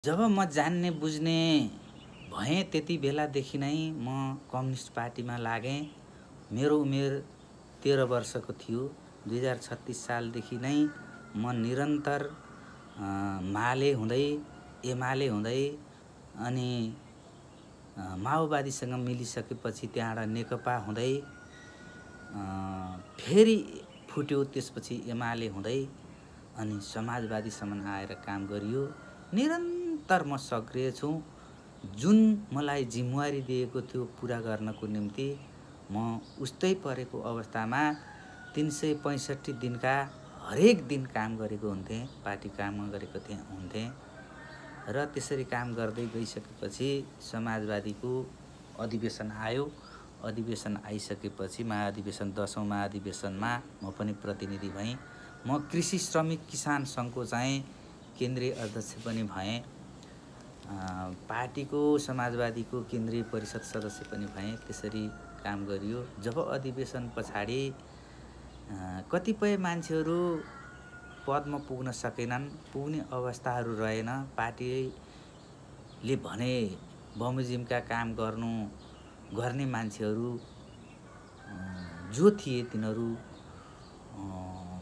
जब म जान्ने बुझ्ने भएँ त्यति बेलादेखि नै म कम्युनिस्ट पार्टीमा लागेँ। मेरो उमेर 13 वर्षको थियो। 2036 सालदेखि नै म निरन्तर माले हुँदै एमाले हुँदै अनि माओवादीसँग मिलिसकेपछि त्यहाँबाट नेकपा हुँदै फेरि फुट्यो, त्यसपछि एमाले हुँदै अनि समाजवादीसम्म आएर काम गरियो। निरन्तर म सक्रिय छु। जुन मलाई जिम्मेवारी दिएको थियो पुरा गर्नको निम्ति म उस्तै परेको अवस्थामा 365 दिनका हरेक दिन काम गरेको हुन्थेँ, पार्टी काम गरेको हुन्थेँ र त्यसरी काम गर्दै गइसकेपछि समाजवादीको अधिवेशन आयो। अधिवेशन आइसकेपछि महाधिवेशन 10औं महाधिवेशनमा म पनि प्रतिनिधि भएँ। म कृषि श्रमिक किसान सङ्घको चाहिँ केन्द्रीय अध्यक्ष पनि भएँ। पार्टीको समाजवादीको केन्द्रीय परिषद सदस्य पनि भएँ। त्यसरी काम गरियो। जब अधिवेशन पछाडि कतिपय मान्छेहरू पदमा पुग्न सकेनन्, पुग्ने अवस्थाहरू रहेन। पार्टीले भने बमोजिमका काम गर्ने मान्छेहरू जो थिए तिनीहरू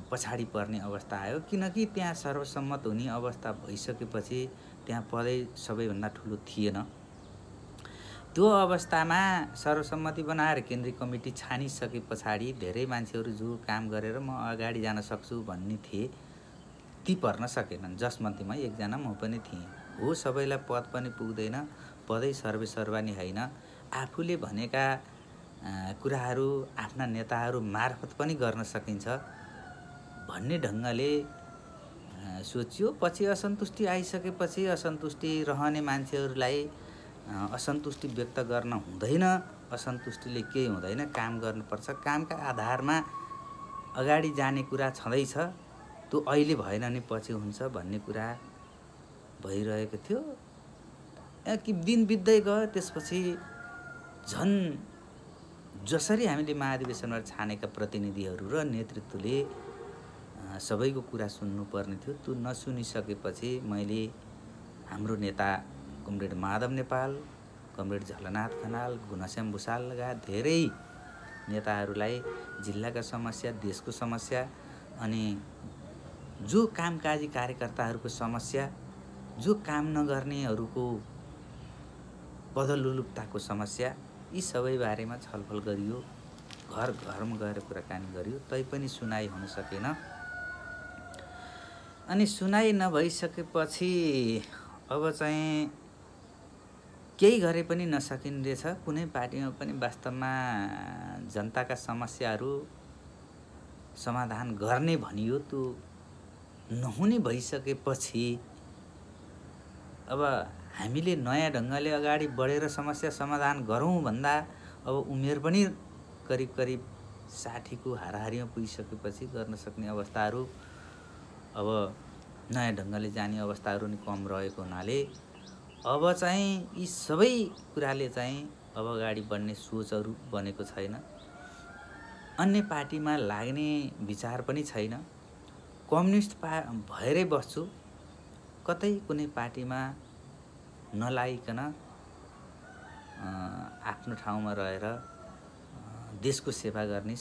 पछाडि पर्ने अवस्था आयो। किनकि त्यहाँ सर्वसम्मत हुने अवस्था भइसकेपछि त्यहाँ पदै सबैभन्दा ठुलो थिएन। त्यो अवस्थामा सर्वसम्मति बनाएर केन्द्रीय कमिटी छानिसके पछाडि धेरै मान्छेहरू जो काम गरेर म अगाडि जान सक्छु भन्ने थिए, ती पर्न सकेनन्। जसमध्ये म एकजना म पनि थिएँ। हो, सबैलाई पद पनि पुग्दैन, पदै सर्वेसर्वा नि होइन। आफूले भनेका कुराहरू आफ्ना नेताहरू मार्फत पनि गर्न सकिन्छ भन्ने ढङ्गले सोचियो। पछि असन्तुष्टि आइसकेपछि असन्तुष्टि रहने मान्छेहरूलाई असन्तुष्टि व्यक्त गर्न हुँदैन। असन्तुष्टिले केही हुँदैन, काम गर्नुपर्छ। कामका आधारमा अगाडि जाने कुरा छँदैछ। त्यो अहिले भएन नि पछि हुन्छ भन्ने कुरा भइरहेको थियो। कि दिन बित्दै गयो। त्यसपछि झन् जसरी हामीले महाधिवेशनमा छानेका प्रतिनिधिहरू र नेतृत्वले सबैको कुरा सुन्नुपर्ने थियो, त्यो नसुनिसकेपछि मैले हाम्रो नेता कमरेड माधव नेपाल, कमरेड झलनाथ खनाल, घनश्याम भुषाल लगायत धेरै नेताहरूलाई जिल्लाका समस्या, देशको समस्या अनि जो कामकाजी कार्यकर्ताहरूको समस्या, जो काम नगर्नेहरूको पदलुलुप्ताको समस्या, यी सबै बारेमा छलफल गरियो। घर घरमा गएर कुराकानी गरियो। तैपनि सुनाइ हुन सकेन। अनि सुनाइ नभइसकेपछि अब चाहिँ केही गरे पनि नसकिनेछ। कुनै पार्टीमा पनि वास्तवमा जनताका समस्याहरू समाधान गर्ने भनियो, त्यो नहुने भइसकेपछि अब हामीले नयाँ ढङ्गले अगाडि बढेर समस्या समाधान गरौँ भन्दा अब उमेर पनि करिब करिब 60 को हाराहारीमा पुगिसकेपछि गर्न सक्ने अवस्थाहरू, अब नयाँ ढङ्गले जाने अवस्थाहरू नि कम रहेको हुनाले अब चाहिँ यी सबै कुराले चाहिँ अब अगाडि बढ्ने सोचहरू बनेको छैन। अन्य पार्टीमा लाग्ने विचार पनि छैन। कम्युनिस्ट भएरै बस्छु। कतै कुनै पार्टीमा नलागिकन आफ्नो ठाउँमा रहेर देशको सेवा गर्ने